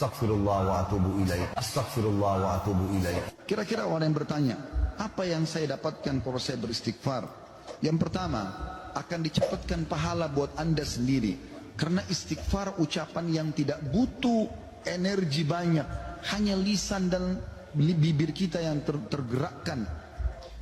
Astaghfirullah wa atubu ilaih. Astaghfirullah wa atubu ilaih. Kira-kira orang yang bertanya, apa yang saya dapatkan kalau saya beristighfar? Yang pertama, akan dicepatkan pahala buat Anda sendiri. Karena istighfar ucapan yang tidak butuh energi banyak. Hanya lisan dan bibir kita yang tergerakkan.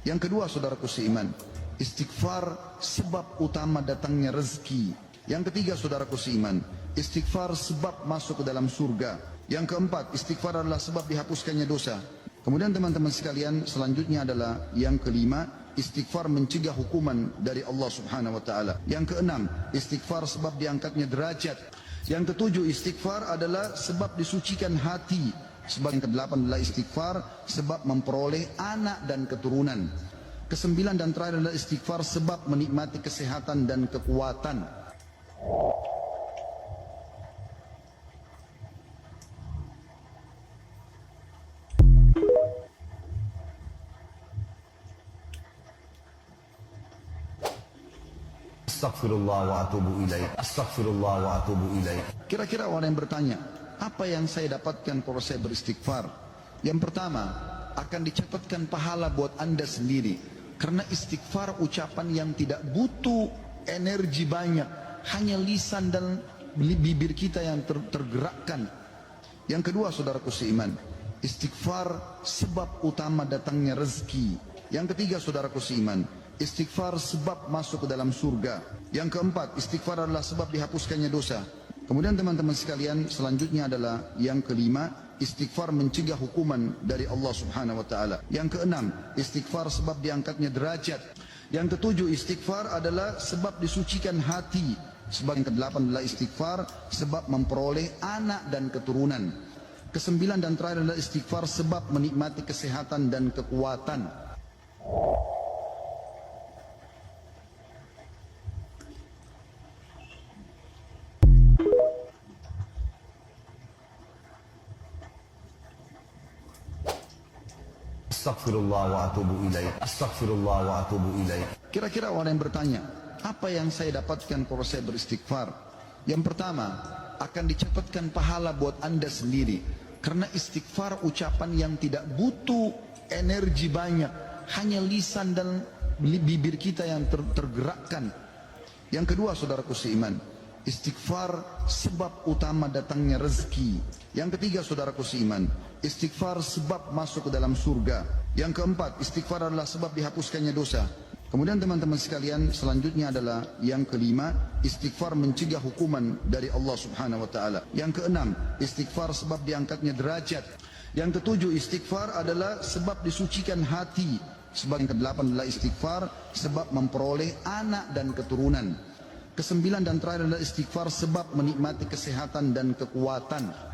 Yang kedua, saudaraku seiman, istighfar sebab utama datangnya rezeki. Yang ketiga, saudaraku seiman, istighfar sebab masuk ke dalam surga. Yang keempat, istighfar adalah sebab dihapuskannya dosa. Kemudian teman-teman sekalian, selanjutnya adalah yang kelima, istighfar mencegah hukuman dari Allah Subhanahu wa taala. Yang keenam, istighfar sebab diangkatnya derajat. Yang ketujuh, istighfar adalah sebab disucikan hati. Sebab yang kedelapan adalah istighfar sebab memperoleh anak dan keturunan. Kesembilan dan terakhir adalah istighfar sebab menikmati kesehatan dan kekuatan. Astaghfirullah wa atubu ilaih. Astaghfirullah wa atubu ilaih. Kira-kira orang yang bertanya, apa yang saya dapatkan kalau saya beristighfar? Yang pertama, akan dicatatkan pahala buat Anda sendiri. Karena istighfar ucapan yang tidak butuh energi banyak. Hanya lisan dan bibir kita yang tergerakkan. Yang kedua, saudaraku seiman, istighfar sebab utama datangnya rezeki. Yang ketiga, saudaraku seiman, istighfar sebab masuk ke dalam surga. Yang keempat, istighfar adalah sebab dihapuskannya dosa. Kemudian teman-teman sekalian, selanjutnya adalah yang kelima, istighfar mencegah hukuman dari Allah Subhanahu wa taala. Yang keenam, istighfar sebab diangkatnya derajat. Yang ketujuh, istighfar adalah sebab disucikan hati. Sebab yang kedelapan adalah istighfar sebab memperoleh anak dan keturunan. Kesembilan dan terakhir adalah istighfar sebab menikmati kesehatan dan kekuatan. Astaghfirullah wa atubu ilaih. Astaghfirullah wa atubu ilaih. Kira-kira orang yang bertanya, apa yang saya dapatkan kalau saya beristighfar? Yang pertama, akan dicatatkan pahala buat Anda sendiri. Karena istighfar ucapan yang tidak butuh energi banyak. Hanya lisan dan bibir kita yang tergerakkan. Yang kedua, saudaraku seiman, istighfar sebab utama datangnya rezeki. Yang ketiga, saudaraku seiman, istighfar sebab masuk ke dalam surga. Yang keempat, istighfar adalah sebab dihapuskannya dosa. Kemudian teman-teman sekalian, selanjutnya adalah yang kelima, istighfar mencegah hukuman dari Allah Subhanahu wa taala. Yang keenam, istighfar sebab diangkatnya derajat. Yang ketujuh, istighfar adalah sebab disucikan hati. Sebab yang kedelapan adalah istighfar sebab memperoleh anak dan keturunan. Kesembilan dan terakhir adalah istighfar sebab menikmati kesehatan dan kekuatan.